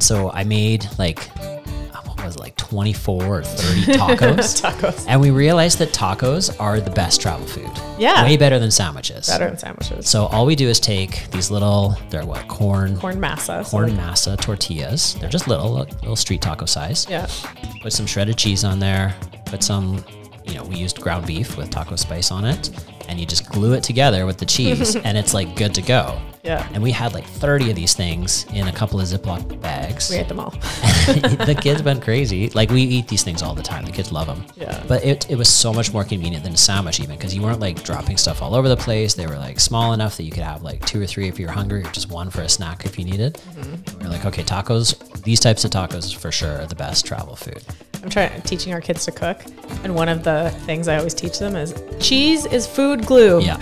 so I made like, what was it, like 24 or 30 tacos. Tacos. And we realized that tacos are the best travel food. Yeah. Way better than sandwiches. Better than sandwiches. So all we do is take these little, they're what, corn masa. masa tortillas. They're just little street taco size. Yeah. Put some shredded cheese on there. Put some, we used ground beef with taco spice on it. And you just glue it together with the cheese and it's like good to go. Yeah. And we had like 30 of these things in a couple of Ziploc bags. We ate them all. The kids went crazy. Like we eat these things all the time. The kids love them. Yeah. But it was so much more convenient than a sandwich even because you weren't like dropping stuff all over the place. They were like small enough that you could have like 2 or 3 if you're hungry or just one for a snack if you needed. Mm-hmm. We were like, okay, tacos, these types of tacos for sure are the best travel food. I'm teaching our kids to cook. And one of the things I always teach them is cheese is food glue. Yeah.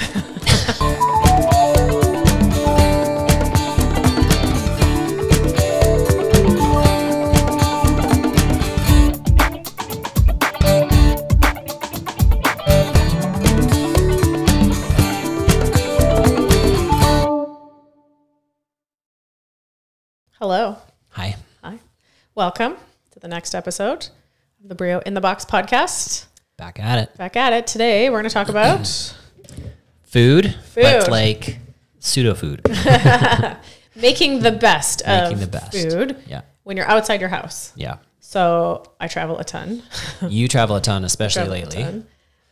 Hello. Hi. Hi. Welcome to the next episode of the Brio in the Box podcast. Back at it. Back at it. Today, we're going to talk about food, but like pseudo food. Making the best of food when you're outside your house. Yeah. So I travel a ton. You travel a ton, especially lately.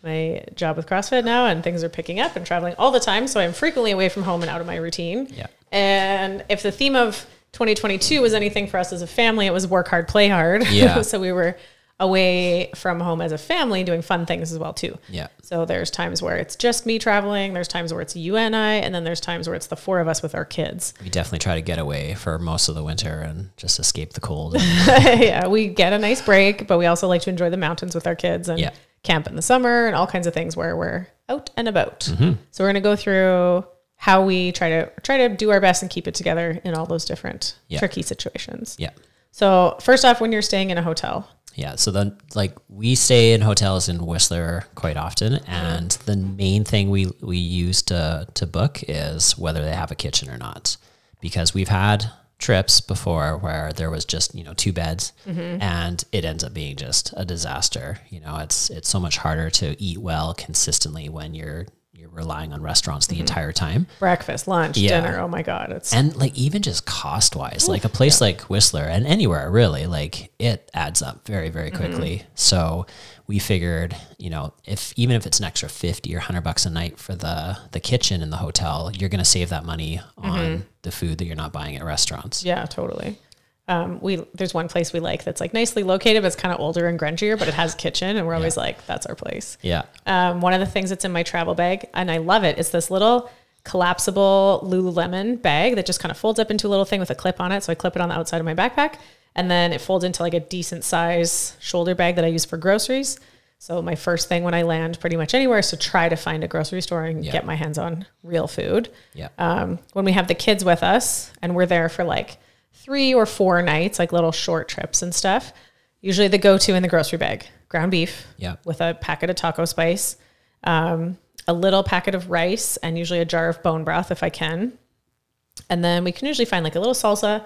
My job with CrossFit now and things are picking up and traveling all the time. So I'm frequently away from home and out of my routine. Yeah. And if the theme of 2022 was anything for us as a family, it was work hard, play hard. Yeah. So we were away from home as a family doing fun things as well too. Yeah. So there's times where it's just me traveling. There's times where it's you and I, and then there's times where it's the 4 of us with our kids. We definitely try to get away for most of the winter and just escape the cold. Yeah. We get a nice break, but we also like to enjoy the mountains with our kids and camp in the summer and all kinds of things where we're out and about. Mm-hmm. So we're going to go through how we try to do our best and keep it together in all those different tricky situations. Yeah. So first off, when you're staying in a hotel. Yeah. So then we stay in hotels in Whistler quite often. And the main thing we use to book is whether they have a kitchen or not, because we've had trips before where there was just, 2 beds and it ends up being just a disaster. It's so much harder to eat well consistently when you're relying on restaurants the entire time. Breakfast, lunch, dinner. Oh my God. And like even just cost wise, like a place like Whistler and anywhere really, like it adds up very, very quickly. So we figured, even if it's an extra 50 or $100 a night for the kitchen in the hotel, you're going to save that money on the food that you're not buying at restaurants. Yeah, totally. There's one place we like that's like nicely located, but it's kind of older and grungier, but it has a kitchen and we're always like, that's our place. Yeah. One of the things that's in my travel bag and I love it is this little collapsible Lululemon bag that just kind of folds up into a little thing with a clip on it. So I clip it on the outside of my backpack and then it folds into like a decent size shoulder bag that I use for groceries. So my first thing when I land pretty much anywhere is to try to find a grocery store and get my hands on real food. Yeah. When we have the kids with us and we're there for like 3 or 4 nights, like little short trips and stuff. Usually the go-to in the grocery bag, ground beef with a packet of taco spice, a little packet of rice, and usually a jar of bone broth if I can. And then we can usually find like a little salsa,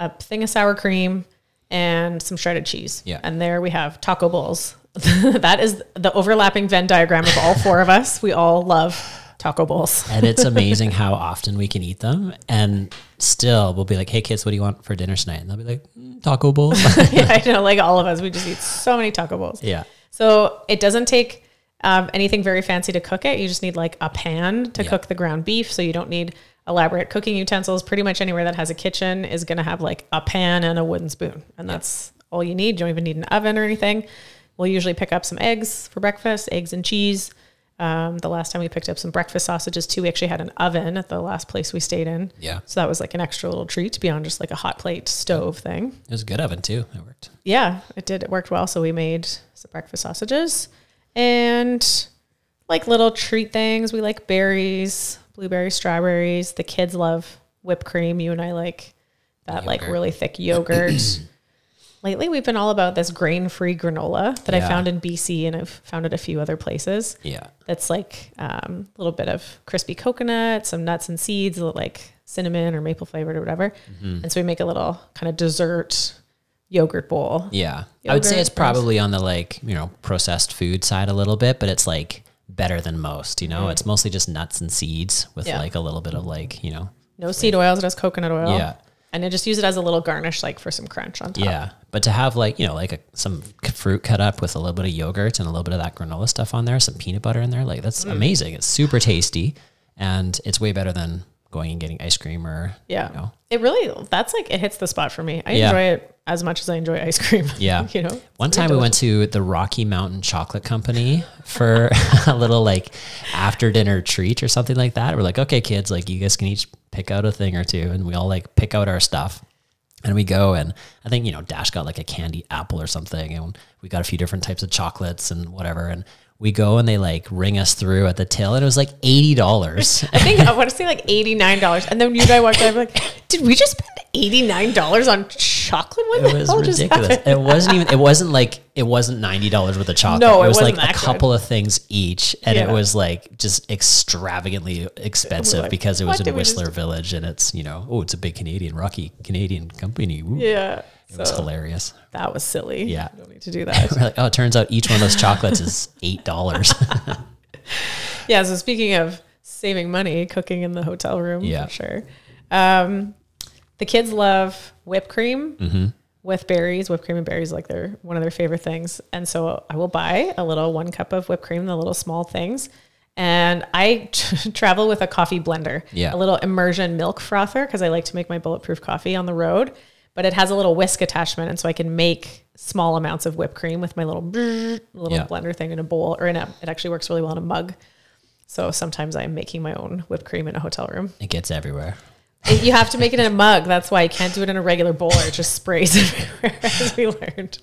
a thing of sour cream, and some shredded cheese. Yeah. And there we have taco bowls. That is the overlapping Venn diagram of all 4 of us. We all love taco bowls. And it's amazing how often we can eat them. And still we'll be like, hey kids, what do you want for dinner tonight? And they'll be like, taco bowls. Yeah, I know, like all of us, we just eat so many taco bowls. Yeah. So it doesn't take anything very fancy to cook it. You just need like a pan to cook the ground beef. So you don't need elaborate cooking utensils. Pretty much anywhere that has a kitchen is going to have like a pan and a wooden spoon. And that's all you need. You don't even need an oven or anything. We'll usually pick up some eggs for breakfast, eggs and cheese. The last time we picked up some breakfast sausages too, we actually had an oven at the last place we stayed in. Yeah. So that was like an extra little treat beyond just like a hot plate stove thing. It was a good oven too. It worked. Yeah, it did. It worked well. So we made some breakfast sausages and like little treat things. We like berries, blueberries, strawberries. The kids love whipped cream. You and I like that like really thick yogurt. lately we've been all about this grain-free granola that I Yeah. found in BC, and I've found it a few other places. Yeah. That's like a little bit of crispy coconut, some nuts and seeds, like cinnamon or maple flavored or whatever. And so we make a little kind of dessert yogurt bowl. Yeah. I would say it's Yogurt, probably on the like, processed food side a little bit, but it's like better than most, It's mostly just nuts and seeds with like a little bit of like, No seed oils, just coconut oil. Yeah. And I just use it as a little garnish, like for some crunch on top. Yeah. But to have like, some fruit cut up with a little bit of yogurt and a little bit of that granola stuff on there, some peanut butter in there, like that's amazing. It's super tasty and it's way better than going and getting ice cream or, It really, that's like, it hits the spot for me. I Yeah. enjoy it as much as I enjoy ice cream. Yeah. One It's time very we went to the Rocky Mountain Chocolate Company for a little like after dinner treat or something like that. We're like, okay, kids, like you guys can each pick out a thing or two. And we all like pick out our stuff. And we go and I think, Dash got like a candy apple or something. And we got a few different types of chocolates and whatever. And we go and they like ring us through at the till and it was like $80. I think I want to say like $89. And then you and I walked by, I'm like, did we just spend $89 on chocolate? What It the was hell just ridiculous. happened? It wasn't $90 worth of chocolate. No, it it was like wasn't a that couple of things each. And it Yeah. was like just extravagantly expensive like, because it what was in did we just Whistler Village and it's, it's a big Rocky Canadian company. Woo. Yeah. It was hilarious. That was silly. Yeah. You don't need to do that. We're like, oh, it turns out each one of those chocolates is $8. Yeah. So speaking of saving money, cooking in the hotel room, Yeah. for sure. The kids love whipped cream with berries. Whipped cream and berries, like they're one of their favorite things. And so I will buy a little 1 cup of whipped cream, the little small things. And I travel with a coffee blender, Yeah. a little immersion milk frother, because I like to make my bulletproof coffee on the road. But it has a little whisk attachment, and so I can make small amounts of whipped cream with my little Yeah. blender thing in a bowl, or it actually works really well in a mug. So sometimes I'm making my own whipped cream in a hotel room. It gets everywhere. You have to make it in a mug. That's why I can't do it in a regular bowl, or it just sprays everywhere, as we learned.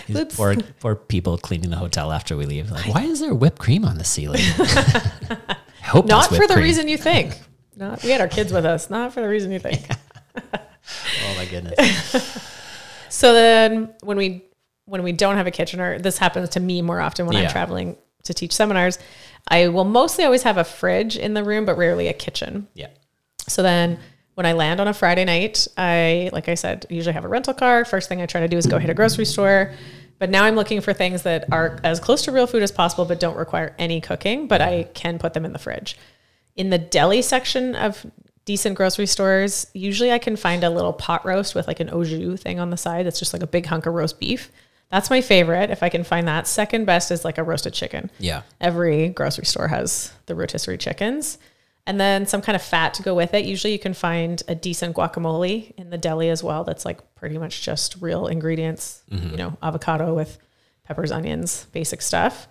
These Oops. poor people cleaning the hotel after we leave. Like, why is there whipped cream on the ceiling? I hope Not that's for whipped the cream. reason you think. We had our kids with us. Not for the reason you think. Oh my goodness. So then when we don't have a kitchen, or this happens to me more often when I'm Yeah. traveling to teach seminars, I will mostly always have a fridge in the room, but rarely a kitchen. Yeah. So then when I land on a Friday night, like I said, usually have a rental car. First thing I try to do is go hit a grocery store. But now I'm looking for things that are as close to real food as possible, but don't require any cooking, but I can put them in the fridge. In the deli section of decent grocery stores, usually I can find a little pot roast with like an au jus thing on the side. That's just like a big hunk of roast beef. That's my favorite. If I can find that. Second best is like a roasted chicken. Yeah. Every grocery store has the rotisserie chickens. And then some kind of fat to go with it. Usually you can find a decent guacamole in the deli as well. That's like pretty much just real ingredients, avocado with peppers, onions, basic stuff.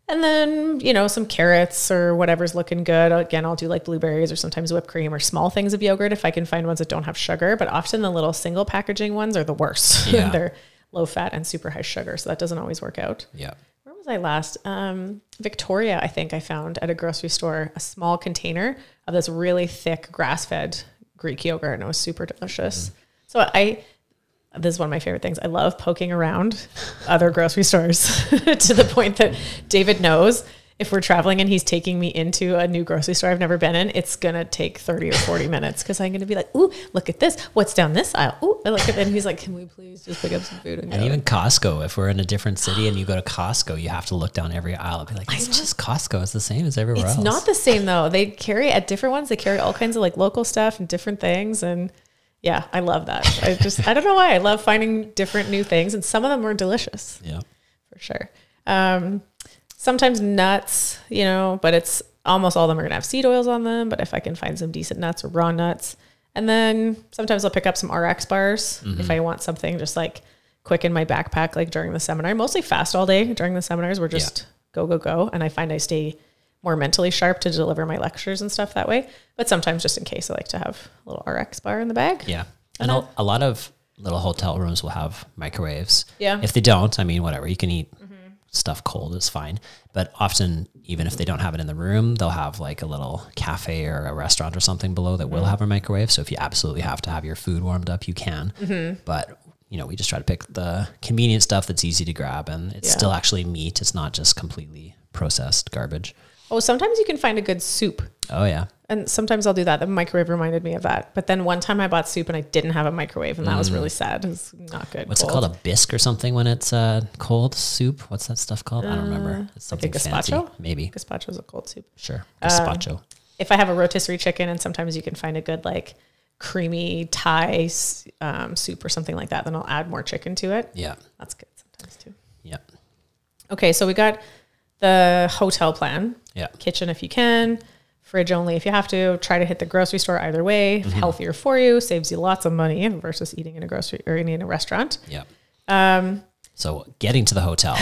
And then, some carrots or whatever's looking good. Again, I'll do like blueberries or sometimes whipped cream or small things of yogurt if I can find ones that don't have sugar. But often the little single packaging ones are the worst. Yeah. They're low fat and super high sugar. So that doesn't always work out. Yeah. Where was I last? Victoria, I think I found at a grocery store a small container of this really thick grass-fed Greek yogurt, and it was super delicious. So this is one of my favorite things. I love poking around other grocery stores to the point that David knows if we're traveling and he's taking me into a new grocery store I've never been in, it's going to take 30 or 40 minutes because I'm going to be like, ooh, look at this. What's down this aisle? Ooh, I look at it. And he's like, can we please just pick up some food and go? And even Costco, if we're in a different city and you go to Costco, you have to look down every aisle and be like, it's just Costco. It's the same as everywhere else. It's not the same though. They carry at different ones. They carry all kinds of like local stuff and different things. And yeah, I love that. I don't know why. I love finding different new things. And some of them are delicious. Yeah. For sure. Sometimes nuts, but it's almost all of them are going to have seed oils on them. But if I can find some decent nuts or raw nuts, and then sometimes I'll pick up some RX bars if I want something just like quick in my backpack, like during the seminar, mostly fast all day during the seminars. We're just go, go, go. And I find I stay more mentally sharp to deliver my lectures and stuff that way. But sometimes just in case I like to have a little RX bar in the bag. Yeah. And a lot of little hotel rooms will have microwaves. Yeah. If they don't, I mean, whatever, you can eat stuff cold is fine. But often, even if they don't have it in the room, they'll have like a little cafe or a restaurant or something below that will have a microwave. So if you absolutely have to have your food warmed up, you can. But we just try to pick the convenient stuff that's easy to grab, and it's still actually meat. It's not just completely processed garbage. Oh, sometimes you can find a good soup. Oh yeah. And sometimes I'll do that. The microwave reminded me of that. But then one time I bought soup and I didn't have a microwave, and that was really sad. It was not good. What's it called? A bisque or something when it's cold soup? What's that stuff called? I don't remember. It's something like a gazpacho? fancy. Maybe. Gazpacho is a cold soup. Sure. Gazpacho. If I have a rotisserie chicken, and sometimes you can find a good like creamy Thai soup or something like that, then I'll add more chicken to it. Yeah. That's good sometimes too. Yeah. Okay, so we got the hotel plan. Yeah. Kitchen if you can. Fridge only if you have to. Try to hit the grocery store either way. Healthier for you, saves you lots of money versus eating in a grocery or eating in a restaurant. Yeah. So getting to the hotel,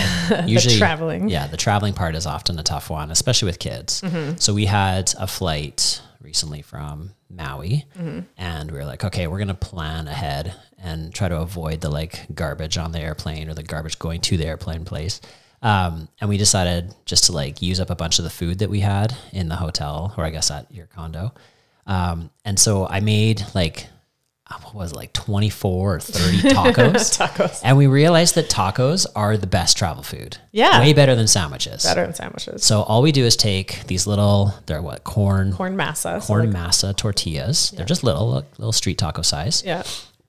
usually the traveling. Yeah, the traveling part is often a tough one, especially with kids. So we had a flight recently from Maui, and we were like, okay, we're gonna plan ahead and try to avoid the like garbage on the airplane or the garbage going to the airplane place. And we decided just to like use up a bunch of the food that we had in the hotel, or I guess at your condo. And so I made like, what was it, like 24 or 30 tacos. Tacos. And we realized that tacos are the best travel food. Yeah. Way better than sandwiches. Better than sandwiches. So all we do is take these little, they're what, corn masa. Masa tortillas. Yeah. They're just little street taco size. Yeah.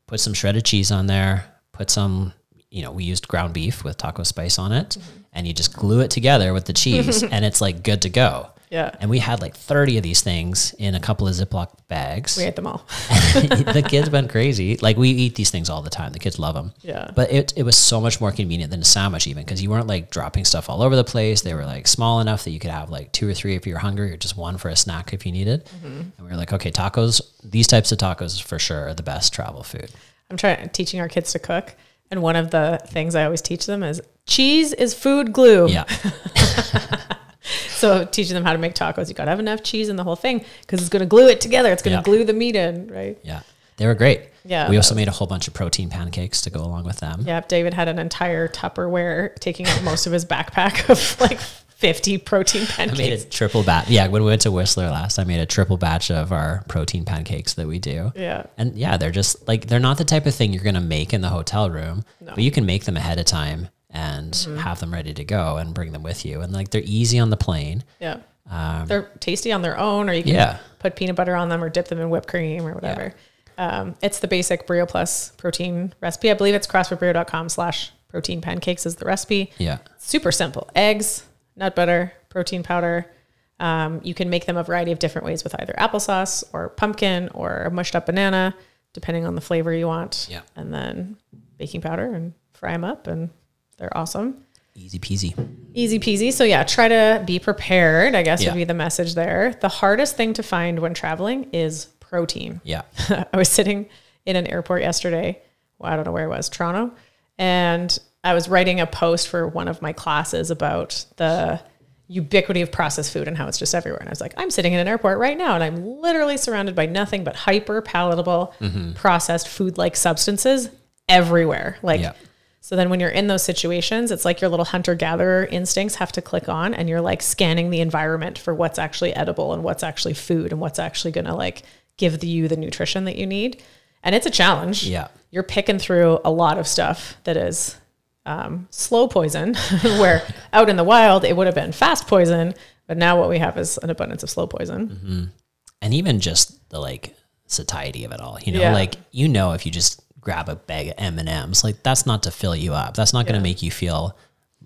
Put some shredded cheese on there, put some, we used ground beef with taco spice on it, and you just glue it together with the cheese and it's like good to go. Yeah. And we had like 30 of these things in a couple of Ziploc bags. We ate them all. The kids went crazy. Like we eat these things all the time. The kids love them. Yeah. But it was so much more convenient than a sandwich even, because you weren't like dropping stuff all over the place. They were like small enough that you could have like 2 or 3 if you're hungry, or just one for a snack if you needed. And we were like, okay, tacos, these types of tacos for sure are the best travel food. I'm teaching our kids to cook. And one of the things I always teach them is cheese is food glue. Yeah. So teaching them how to make tacos, you got to have enough cheese in the whole thing because it's going to glue it together. It's going to glue the meat in, right? Yeah. They were great. Yeah. We also made a whole bunch of protein pancakes to go along with them. Yeah. David had an entire Tupperware taking up most of his backpack of like 50 protein pancakes. I made a triple batch. Yeah. When we went to Whistler last, I made a triple batch of our protein pancakes that we do. Yeah. And yeah, they're just like, they're not the type of thing you're going to make in the hotel room, but you can make them ahead of time and have them ready to go and bring them with you. And like, they're easy on the plane. Yeah. They're tasty on their own, or you can put peanut butter on them or dip them in whipped cream or whatever. Yeah. It's the basic Brio Plus protein recipe. I believe it's crossfitbrio.com/protein pancakes is the recipe. Yeah. Super simple. Eggs, nut butter, protein powder. You can make them a variety of different ways with either applesauce or pumpkin or a mushed up banana, depending on the flavor you want. Yeah. And then baking powder and fry them up, and they're awesome. Easy peasy. Easy peasy. So yeah, try to be prepared, I guess would be the message there. The hardest thing to find when traveling is protein. Yeah. I was sitting in an airport yesterday. Well, I don't know where it was, Toronto. And I was writing a post for one of my classes about the ubiquity of processed food and how it's just everywhere. And I was like, I'm sitting in an airport right now and I'm literally surrounded by nothing but hyper palatable processed food-like substances everywhere. So then when you're in those situations, it's like your little hunter-gatherer instincts have to click on, and you're like scanning the environment for what's actually edible and what's actually food and what's actually going to like give you the nutrition that you need. And it's a challenge. Yeah. You're picking through a lot of stuff that is slow poison, where out in the wild, it would have been fast poison. But now what we have is an abundance of slow poison. And even just the like satiety of it all, if you just grab a bag of M&Ms, like that's not to fill you up. That's not going to make you feel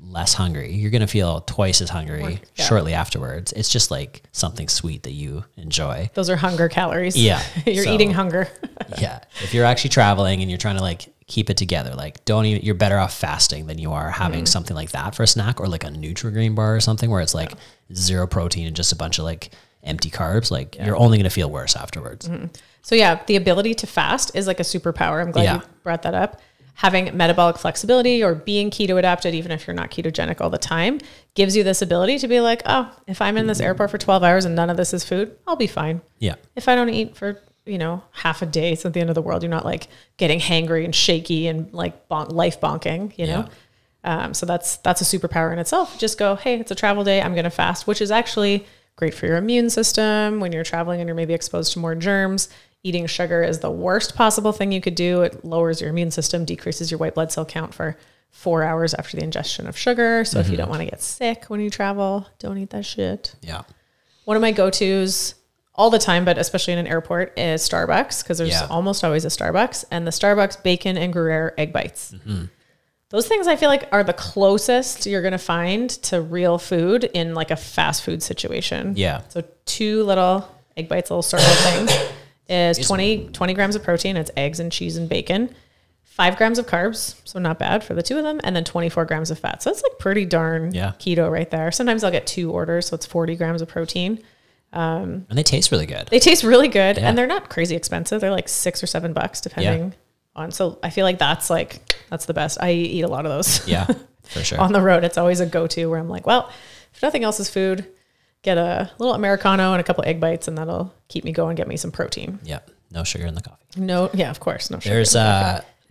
less hungry. You're going to feel twice as hungry shortly afterwards. It's just like something sweet that you enjoy. Those are hunger calories. Yeah. You're eating hunger. Yeah. If you're actually traveling and you're trying to like keep it together, like you're better off fasting than you are having something like that for a snack, or like a Nutri-Grain bar or something where it's like zero protein and just a bunch of like empty carbs. Like you're only going to feel worse afterwards. So yeah, the ability to fast is like a superpower. I'm glad you brought that up. Having metabolic flexibility or being keto adapted, even if you're not ketogenic all the time, gives you this ability to be like, oh, if I'm in this airport for 12 hours and none of this is food, I'll be fine. Yeah. If I don't eat for, half a day, it's at the end of the world. You're not like getting hangry and shaky and like life bonking, know? So that's a superpower in itself. Just go, hey, it's a travel day. I'm going to fast, which is actually great for your immune system when you're traveling and you're maybe exposed to more germs. eating sugar is the worst possible thing you could do. It lowers your immune system, decreases your white blood cell count for 4 hours after the ingestion of sugar. So if you don't want to get sick when you travel, don't eat that shit. Yeah. One of my go-tos all the time, but especially in an airport, is Starbucks, because there's almost always a Starbucks, and the Starbucks bacon and Gruyere egg bites. Those things I feel like are the closest you're going to find to real food in like a fast food situation. Yeah. So 2 little egg bites, little circle things, is 20 grams of protein. It's eggs and cheese and bacon. 5 grams of carbs, so not bad for the 2 of them, and then 24 grams of fat. So it's like pretty darn keto right there. Sometimes I'll get 2 orders, so it's 40 grams of protein. And they taste really good. They taste really good, and they're not crazy expensive. They're like $6 or $7 depending on. So I feel like that's the best. I eat a lot of those. Yeah, for sure. On the road, it's always a go-to where I'm like, well, if nothing else is food, get a little Americano and a couple egg bites, and that'll keep me going, get me some protein. Yeah, no sugar in the coffee. No, yeah, of course, no sugar. There's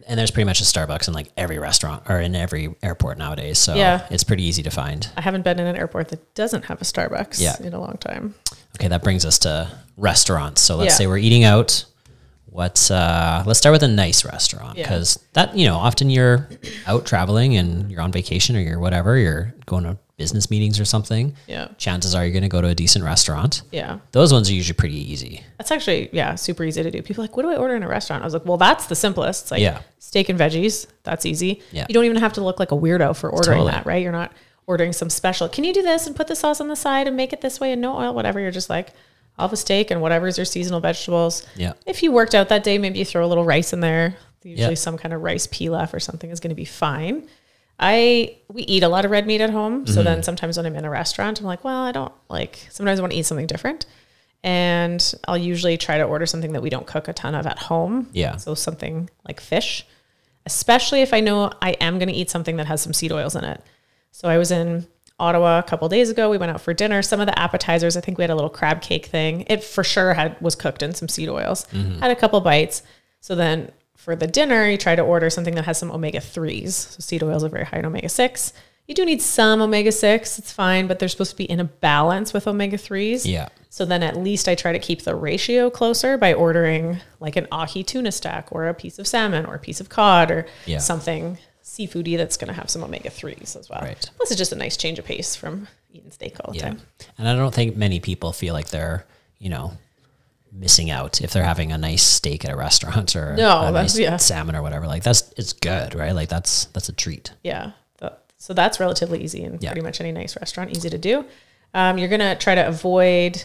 and there's pretty much a Starbucks in like every restaurant or in every airport nowadays. So it's pretty easy to find. I haven't been in an airport that doesn't have a Starbucks in a long time. Okay, that brings us to restaurants. So let's say we're eating out. Let's start with a nice restaurant, because that, often you're out traveling and you're on vacation or you're whatever, you're going to business meetings or something. Yeah. Chances are you're going to go to a decent restaurant. Yeah. Those ones are usually pretty easy. That's actually, super easy to do. People are like, what do I order in a restaurant? I was like, well, that's the simplest. It's like steak and veggies. That's easy. Yeah. You don't even have to look like a weirdo for ordering that, right? You're not ordering some special. Can you do this and put the sauce on the side and make it this way and no oil, whatever. You're just like, I'll have a steak and whatever's your seasonal vegetables. Yeah. If you worked out that day, maybe you throw a little rice in there. Usually some kind of rice pilaf or something is going to be fine. We eat a lot of red meat at home. So then sometimes when I'm in a restaurant, I'm like, well, sometimes I want to eat something different. And I'll usually try to order something that we don't cook a ton of at home. Yeah. So something like fish, especially if I know I am going to eat something that has some seed oils in it. So I was in Ottawa a couple of days ago. We went out for dinner. Some of the appetizers, I think we had a little crab cake thing. It for sure was cooked in some seed oils. Had a couple bites. So then for the dinner, you try to order something that has some omega-3s. So seed oils are very high in omega-6. You do need some omega-6. It's fine, but they're supposed to be in a balance with omega-3s. Yeah. So then at least I try to keep the ratio closer by ordering like an ahi tuna stack or a piece of salmon or a piece of cod or something seafoody that's going to have some omega-3s as well. Right. Plus it's just a nice change of pace from eating steak all the time. And I don't think many people feel like they're, missing out if they're having a nice steak at a restaurant or a nice salmon or whatever. Like it's good, right? Like that's a treat. Yeah. So that's relatively easy in pretty much any nice restaurant, easy to do. You're going to try to avoid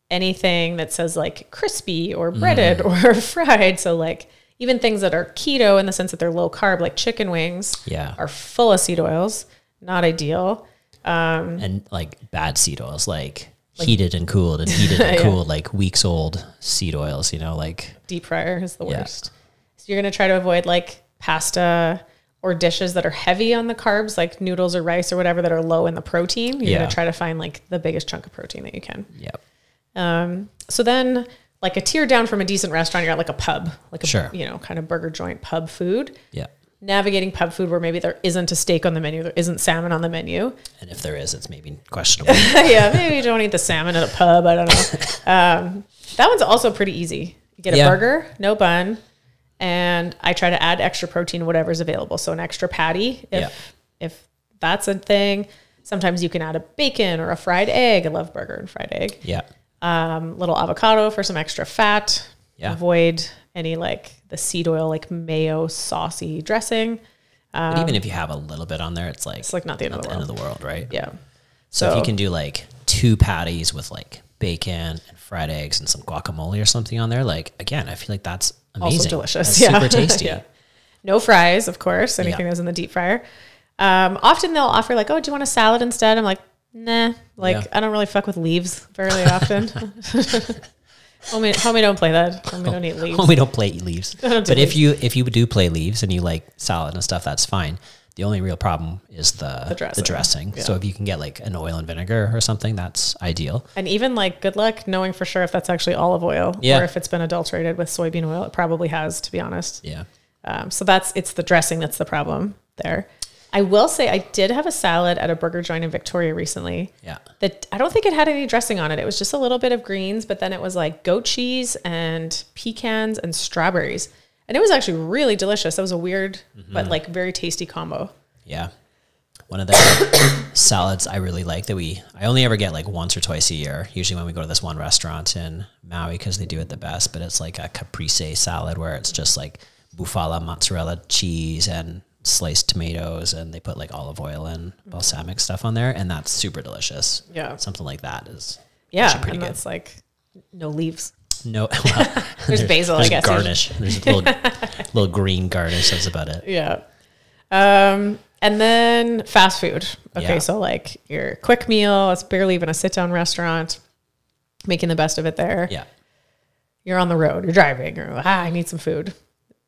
anything that says like crispy or breaded or fried. So like even things that are keto in the sense that they're low carb, like chicken wings are full of seed oils. Not ideal. And like bad seed oils, like heated and cooled and heated and cooled, like weeks old seed oils, like deep fryer is the worst. So you're going to try to avoid like pasta or dishes that are heavy on the carbs, like noodles or rice or whatever that are low in the protein. You're going to try to find like the biggest chunk of protein that you can. Yep. So then like a tier down from a decent restaurant, you're at like a pub, like a, kind of burger joint pub food. Yeah. Navigating pub food where maybe there isn't a steak on the menu, there isn't salmon on the menu. And if there is, it's maybe questionable. Maybe you don't eat the salmon at a pub. I don't know. That one's also pretty easy. You get a burger, no bun, and I try to add extra protein, whatever's available. So an extra patty, if that's a thing. Sometimes you can add a bacon or a fried egg. I love burger and fried egg. Yeah. Little avocado for some extra fat. Yeah. Avoid any like the seed oil, like mayo saucy dressing. But even if you have a little bit on there, it's like not the end of the world, right? Yeah. So if you can do like 2 patties with like bacon and fried eggs and some guacamole or something on there, like again, I feel like that's amazing. Also delicious. That's super tasty. No fries, of course. Anything that's in the deep fryer. Often they'll offer like, oh, do you want a salad instead? I'm like, nah. I don't really fuck with leaves very often. Homie don't play that. Homie don't eat leaves. Homie don't play leaves. But if you do play leaves and you like salad and stuff, that's fine. The only real problem is the dressing. Yeah. So if you can get like an oil and vinegar or something, that's ideal. And even like good luck knowing for sure if that's actually olive oil or if it's been adulterated with soybean oil. It probably has, to be honest. Yeah. So it's the dressing that's the problem there. I will say I did have a salad at a burger joint in Victoria recently. Yeah. That I don't think it had any dressing on it. It was just a little bit of greens, but then it was like goat cheese and pecans and strawberries. And it was actually really delicious. That was a weird, but like very tasty combo. Yeah. One of the salads I really like that I only ever get like once or twice a year, usually when we go to this one restaurant in Maui because they do it the best, but it's like a caprese salad where it's just like bufala mozzarella cheese and sliced tomatoes, and they put like olive oil and balsamic stuff on there, and that's super delicious. Yeah. Something like that is actually pretty and good. That's like no leaves. No, well, there's basil, I guess. Garnish. There's a little green garnish. That's about it. Yeah. And then fast food. Okay. Yeah. So like your quick meal, it's barely even a sit down restaurant, making the best of it there. Yeah. You're on the road, you're driving, I need some food.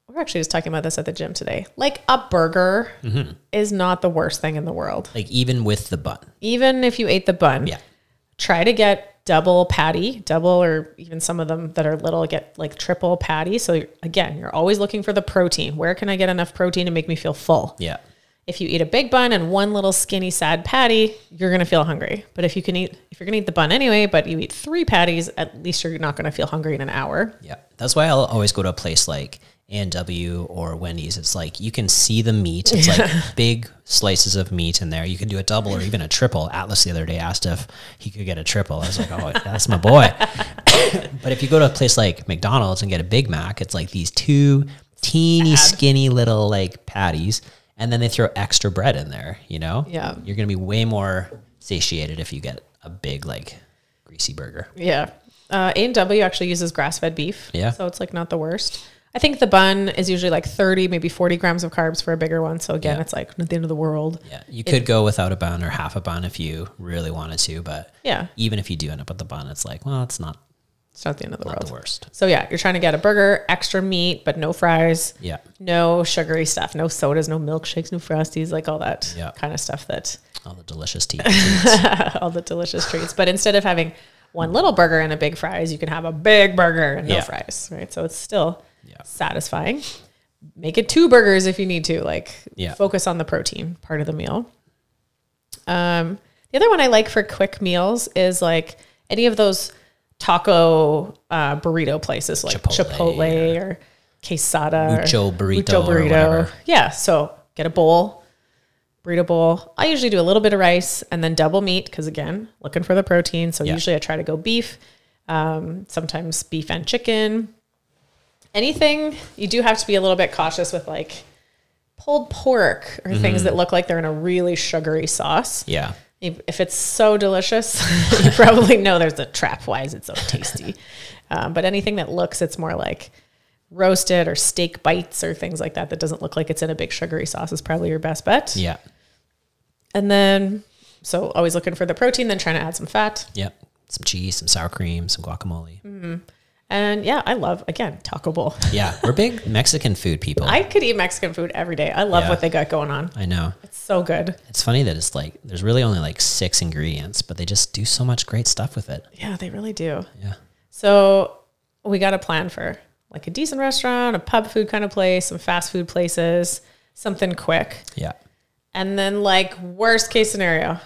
We're actually just talking about this at the gym today. Like a burger is not the worst thing in the world. Like even with the bun. Even if you ate the bun, try to get double or even some of them that are little get like triple patty. So again, you're always looking for the protein. Where can I get enough protein to make me feel full? Yeah. If you eat a big bun and one little skinny sad patty, you're going to feel hungry. But if you're going to eat the bun anyway, but you eat 3 patties, at least you're not going to feel hungry in an hour. Yeah. That's why I'll always go to a place like A&W or Wendy's. It's like you can see the meat. It's like big slices of meat in there. You can do a double or even a triple. Atlas the other day asked if he could get a triple. I was like, oh, that's my boy. But if you go to a place like McDonald's and get a Big Mac, it's like these 2 teeny skinny little like patties. And then they throw extra bread in there, you know? Yeah. You're going to be way more satiated if you get a big, like, greasy burger. Yeah. A&W actually uses grass-fed beef. Yeah. So it's, like, not the worst. I think the bun is usually, like, 30, maybe 40 grams of carbs for a bigger one. So, again, it's, like, not the end of the world. Yeah. You could go without a bun or half a bun if you really wanted to. But even if you do end up with the bun, it's like, well, it's not the end of the world. The worst. So yeah, you're trying to get a burger, extra meat, but no fries. Yeah. No sugary stuff, no sodas, no milkshakes, no Frosties, like all that kind of stuff all the delicious treats. all the delicious treats. But instead of having one little burger and a big fries, you can have a big burger and no fries, right? So it's still satisfying. Make it 2 burgers if you need to, like focus on the protein part of the meal. The other one I like for quick meals is like any of those taco burrito places like Chipotle or Quesada Mucho burrito or whatever. Yeah, so get a burrito bowl. I usually do a little bit of rice and then double meat because, again, looking for the protein. So usually I try to go beef, sometimes beef and chicken. Anything, you do have to be a little bit cautious with like pulled pork or things that look like they're in a really sugary sauce. Yeah. If it's so delicious, you probably know there's a trap. Why is it so tasty? But anything that looks, it's more like roasted or steak bites or things like that doesn't look like it's in a big sugary sauce is probably your best bet. Yeah. And then, so always looking for the protein, then trying to add some fat. Yep. Some cheese, some sour cream, some guacamole. And yeah, I love, again, taco bowl. Yeah, we're big Mexican food people. I could eat Mexican food every day. I love what they got going on. I know. It's so good. It's funny that it's like, there's really only like 6 ingredients, but they just do so much great stuff with it. Yeah, they really do. Yeah. So we got a plan for like a decent restaurant, a pub food kind of place, some fast food places, something quick. Yeah. And then like worst case scenario,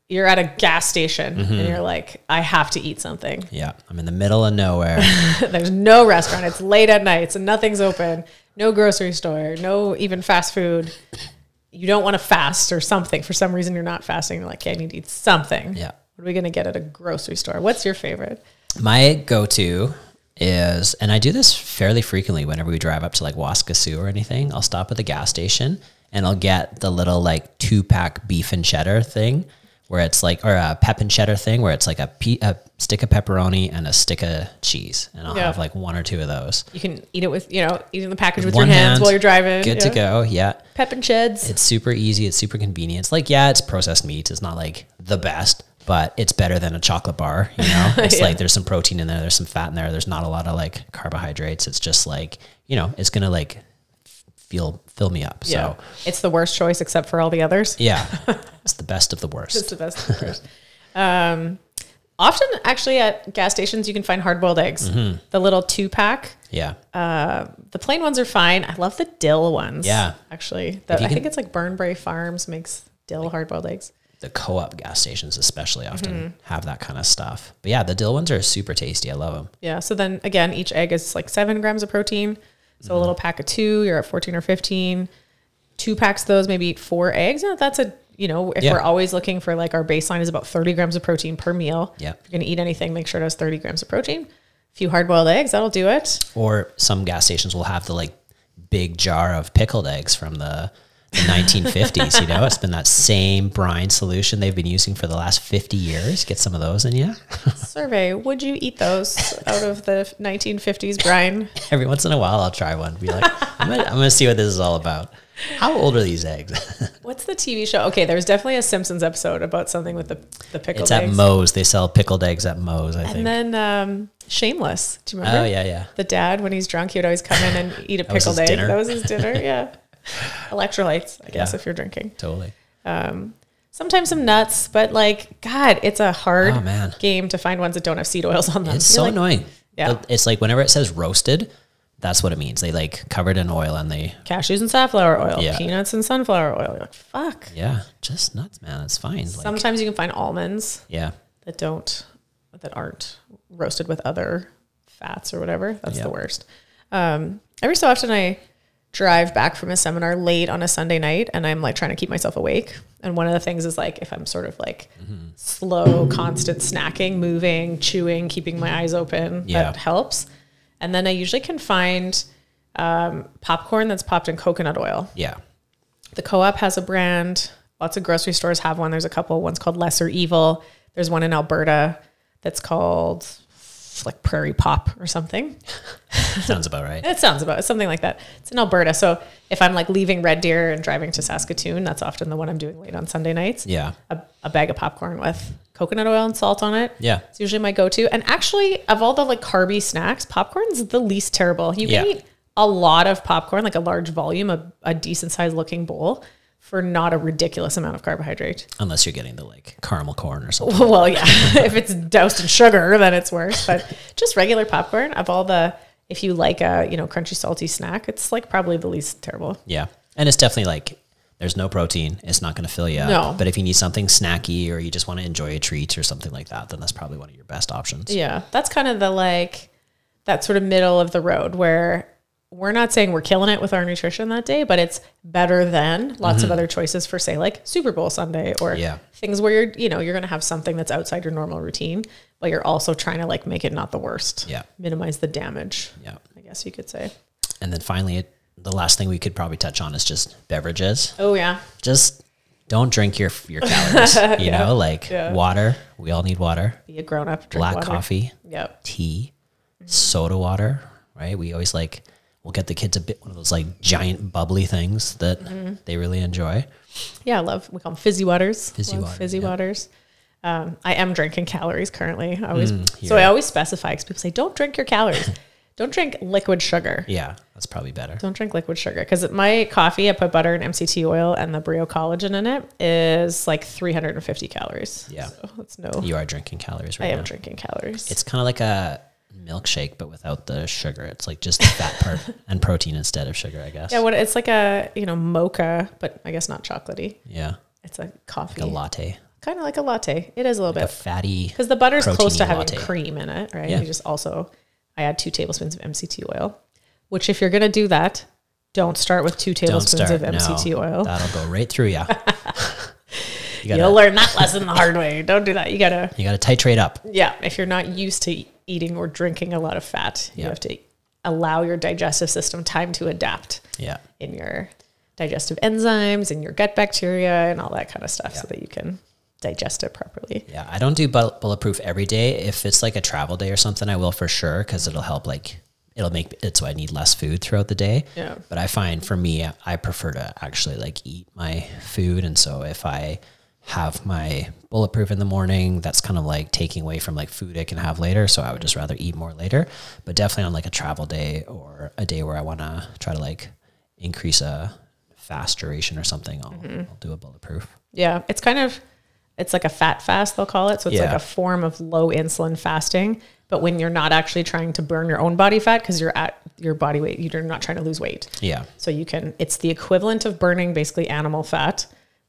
you're at a gas station and you're like, I have to eat something. Yeah. I'm in the middle of nowhere. There's no restaurant. It's late at night. So nothing's open. No grocery store. No even fast food. You don't want to fast or something. For some reason, you're not fasting. You're like, okay, I need to eat something. Yeah. What are we going to get at a grocery store? What's your favorite? My go-to is, and I do this fairly frequently whenever we drive up to like Waskasiu or anything, I'll stop at the gas station and I'll get the little like 2-pack beef and cheddar thing where it's like, or a pep and cheddar thing where it's like a stick of pepperoni and a stick of cheese. And I'll have like 1 or 2 of those. You can eat it with, eating the package with your hands while you're driving. Good to go. Yeah. Pep and cheds. It's super easy. It's super convenient. It's like, yeah, it's processed meat. It's not like the best, but it's better than a chocolate bar. It's like, there's some protein in there. There's some fat in there. There's not a lot of like carbohydrates. It's just like, it's going to like fill me up. So it's the worst choice except for all the others. Yeah. It's the best of the worst. It's the best of the worst. Often, actually, at gas stations, you can find hard-boiled eggs. The little 2-pack. Yeah. The plain ones are fine. I love the dill ones. Yeah. Actually. I think it's like Burnbrae Farms makes dill hard-boiled eggs. The co-op gas stations especially often have that kind of stuff. But yeah, the dill ones are super tasty. I love them. Yeah. So then, again, each egg is like 7 grams of protein. So a little pack of 2, you're at 14 or 15. 2 packs of those, maybe 4 eggs. Yeah, that's a... if we're always looking for like our baseline is about 30 grams of protein per meal. Yeah. If you're going to eat anything, make sure it has 30 grams of protein. A few hard-boiled eggs, that'll do it. Or some gas stations will have the like big jar of pickled eggs from the 1950s. It's been that same brine solution they've been using for the last 50 years. Get some of those in you. Survey, would you eat those out of the 1950s brine? Every once in a while, I'll try one. Be like, I'm gonna see what this is all about. How old are these eggs? What's the TV show? Okay, there's definitely a Simpsons episode about something with the pickled It's eggs. at Moe's. They sell pickled eggs at Moe's, I think. And then Shameless. Do you remember? Oh, yeah. The dad, when he's drunk, he would always come in and eat a pickled egg. Dinner. That was his dinner, yeah. Electrolytes, I guess, if you're drinking. Totally. Sometimes some nuts, but like, God, it's a hard man. game to find ones that don't have seed oils on them. It's so annoying. Yeah. It's like whenever it says roasted, that's what it means. They like covered in oil and they... Cashews and safflower oil, Yeah. peanuts and sunflower oil. You're like, fuck. Yeah, just nuts, man. It's fine. Sometimes you can find almonds Yeah. that aren't roasted with other fats or whatever. That's the worst. Every so often I drive back from a seminar late on a Sunday night and I'm like trying to keep myself awake. And one of the things is like, if I'm sort of like slow, constant snacking, moving, chewing, keeping my eyes open, that helps. And then I usually can find popcorn that's popped in coconut oil. Yeah. The Co-op has a brand. Lots of grocery stores have one. There's a couple. One's called Lesser Evil. There's one in Alberta that's called like Prairie Pop or something. Sounds about right. It sounds about something like that. It's in Alberta. So if I'm like leaving Red Deer and driving to Saskatoon, that's often the one I'm doing late on Sunday nights. Yeah. A bag of popcorn with coconut oil and salt on it. Yeah. It's usually my go-to. And actually, of all the like carby snacks, popcorn's the least terrible. You can eat a lot of popcorn, like a large volume, a decent sized looking bowl for not a ridiculous amount of carbohydrate. Unless you're getting the like caramel corn or something. Well, yeah. If it's doused in sugar, then it's worse. But just regular popcorn, of all the, if you like a, crunchy, salty snack, it's like probably the least terrible. Yeah. And it's definitely like, there's no protein. It's not going to fill you up. No. But if you need something snacky or you just want to enjoy a treat or something like that, then that's probably one of your best options. Yeah. That's kind of the like, that sort of middle of the road where we're not saying we're killing it with our nutrition that day, but it's better than lots of other choices for say like Super Bowl Sunday or things where you're going to have something that's outside your normal routine, but you're also trying to like make it not the worst. Yeah. Minimize the damage. Yeah. I guess you could say. And then finally, the last thing we could probably touch on is just beverages. Oh yeah. Just don't drink your calories, water. We all need water. Be a grown up. Black water. coffee. Yep. Tea, soda water, right? We always we'll get the kids one of those like giant bubbly things that they really enjoy. Yeah, we call them fizzy waters. Fizzy waters. I am drinking calories currently. I always specify because people say, don't drink your calories. Don't drink liquid sugar. Yeah, that's probably better. Don't drink liquid sugar because my coffee, I put butter and MCT oil and the Brio collagen in it is like 350 calories. Yeah. So that's no. You are drinking calories right now. I am drinking calories. It's kind of like a milkshake, but without the sugar. It's like just the fat part and protein instead of sugar, I guess. Yeah, it's like a, mocha, but I guess not chocolatey. Yeah. It's a coffee. Like a latte. Kind of like a latte. It is a little bit. A fatty, because the butter's close to having latte. cream in it, right? Yeah. You just I add 2 tablespoons of MCT oil, which if you're going to do that, don't start with 2 tablespoons of MCT oil. That'll go right through you. You'll learn that lesson the hard way. Don't do that. You gotta titrate up. Yeah. If you're not used to eating or drinking a lot of fat, you have to allow your digestive system time to adapt. Yeah. In your digestive enzymes and your gut bacteria and all that kind of stuff so that you can digest it properly. Yeah. I don't do bulletproof every day. If it's like a travel day or something, I will for sure. Because it'll help it'll make it so I need less food throughout the day. Yeah. But I find for me, I prefer to actually eat my food. And so if I have my bulletproof in the morning, that's kind of like taking away from food I can have later. So I would just rather eat more later, but definitely on a travel day or a day where I want to try to increase a fast duration or something, I'll do a bulletproof. Yeah. It's kind of, it's like a fat fast, they'll call it. So it's like Yeah. a form of low insulin fasting, but when you're not actually trying to burn your own body fat because you're at your body weight, you're not trying to lose weight. Yeah. So it's the equivalent of burning basically animal fat,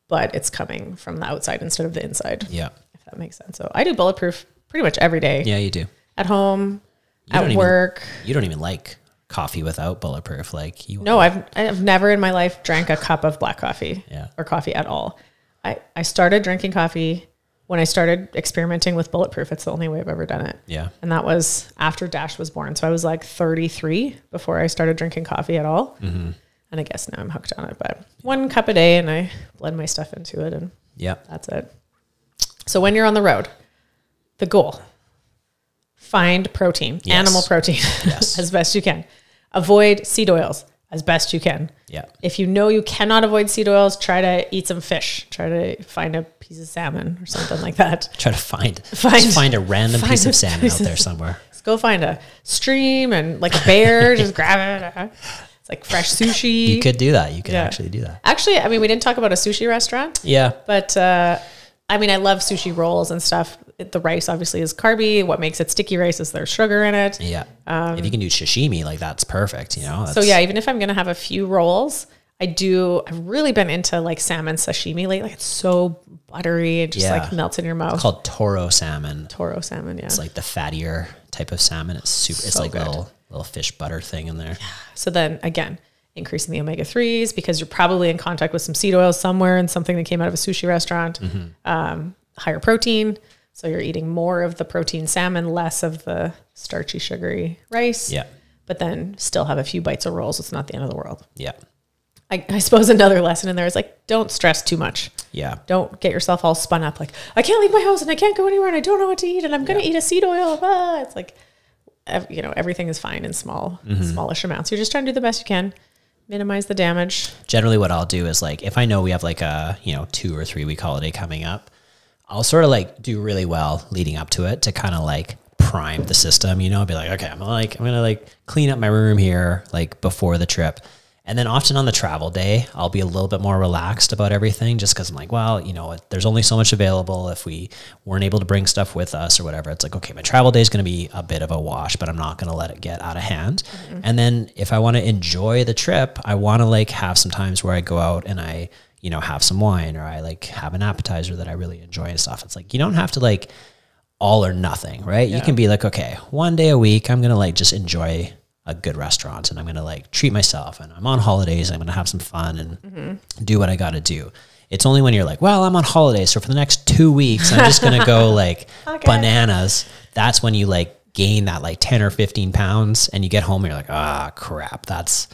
but it's coming from the outside instead of the inside. Yeah. If that makes sense. So I do Bulletproof pretty much every day. Yeah, you do. At home, at work. You don't even like coffee without Bulletproof. Like you. No, I've never in my life drank a cup of black coffee or coffee at all. I started drinking coffee when I started experimenting with Bulletproof. It's the only way I've ever done it. Yeah. And that was after Dash was born. So I was like 33 before I started drinking coffee at all. Mm-hmm. And I guess now I'm hooked on it, but 1 cup a day and I blend my stuff into it and that's it. So when you're on the road, the goal, find protein, animal protein as best you can. Avoid seed oils as best you can. Yeah. If you know you cannot avoid seed oils, try to eat some fish. Try to find a piece of salmon or something like that. Try to find a random piece of salmon out there somewhere. Just go find a stream and like a bear, just grab it. It's like fresh sushi. You could do that. You could actually do that. Actually, I mean, we didn't talk about a sushi restaurant. Yeah. But I mean, I love sushi rolls and stuff. The rice obviously is carby. What makes it sticky rice is there's sugar in it. Yeah. If you can do sashimi, like that's perfect, you know? So yeah, even if I'm going to have a few rolls, I've really been into like salmon sashimi lately. It's so buttery. It just like melts in your mouth. It's called Toro salmon. Toro salmon, yeah. It's like the fattier type of salmon. It's super, it's like a little fish butter thing in there. Yeah. So then again, increasing the omega-3s because you're probably in contact with some seed oils somewhere and something that came out of a sushi restaurant. Mm-hmm. Higher protein. So you're eating more of the protein salmon, less of the starchy, sugary rice. Yeah. But then still have a few bites of rolls. It's not the end of the world. Yeah. I suppose another lesson in there is like, don't stress too much. Yeah. Don't get yourself all spun up. Like, I can't leave my house and I can't go anywhere and I don't know what to eat and I'm going to eat a seed oil. It's like, you know, everything is fine in smallish amounts. You're just trying to do the best you can, minimize the damage. Generally what I'll do is like, if I know we have like a, 2 or 3 week holiday coming up, I'll sort of like do really well leading up to it to kind of like prime the system, be like, okay, I'm going to like clean up my room here, like before the trip. And then often on the travel day, I'll be a little bit more relaxed about everything just because I'm like, well, there's only so much available. If we weren't able to bring stuff with us or whatever, it's like, okay, my travel day is going to be a bit of a wash, but I'm not going to let it get out of hand. Mm-hmm. And then if I want to enjoy the trip, I want to like have some times where I go out and I, have some wine or I like have an appetizer that I really enjoy and stuff. It's like, you don't have to like all or nothing, right? Yeah. You can be like, okay, 1 day a week, I'm going to like just enjoy a good restaurant and I'm going to like treat myself and I'm on holidays. I'm going to have some fun and do what I got to do. It's only when you're like, well, I'm on holidays. So for the next 2 weeks, I'm just going to go like bananas. That's when you like gain that like 10 or 15 pounds and you get home and you're like, crap, that's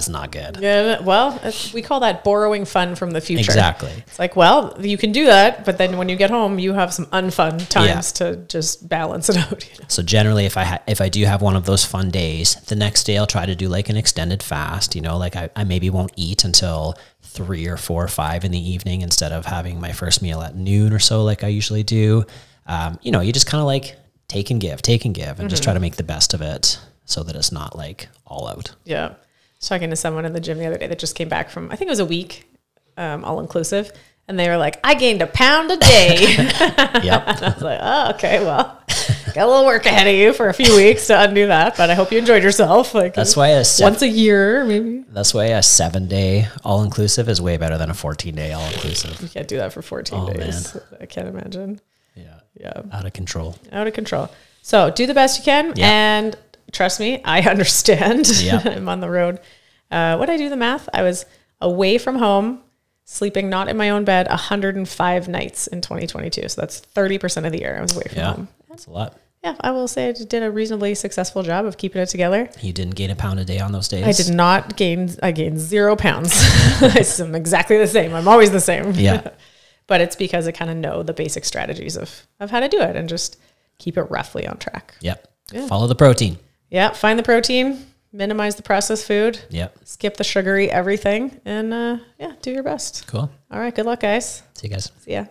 not good. Yeah, well, we call that borrowing fun from the future. Exactly. It's like, well, you can do that, but then when you get home, you have some unfun times to just balance it out. So generally, if I do have one of those fun days, the next day I'll try to do like an extended fast. Like I maybe won't eat until 3 or 4 or 5 in the evening instead of having my first meal at noon or so, like I usually do. You just kind of like take and give, and just try to make the best of it so that it's not like all out. Yeah. I was talking to someone in the gym the other day that just came back from, I think it was a week, all inclusive. And they were like, I gained 1 pound a day. Yep. And I was like, oh, okay, well, got a little work ahead of you for a few weeks to undo that. But I hope you enjoyed yourself. Like that's why once a year, maybe. That's why a 7-day all inclusive is way better than a 14-day all inclusive. You can't do that for 14 days. Man. I can't imagine. Yeah. Out of control. So do the best you can. Yeah. And trust me, I understand. Yep. I'm on the road. What I do the math? I was away from home, sleeping not in my own bed 105 nights in 2022. So that's 30% of the year I was away from home. That's a lot. Yeah, I will say I did a reasonably successful job of keeping it together. You didn't gain 1 pound a day on those days? I did not gain. I gained 0 pounds. I'm exactly the same. I'm always the same. Yeah. But it's because I kind of know the basic strategies of how to do it and just keep it roughly on track. Yep. Yeah. Follow the protein. Yeah, find the protein, minimize the processed food. Yep. Skip the sugary everything, and do your best. Cool. All right, good luck, guys. See you guys. See ya.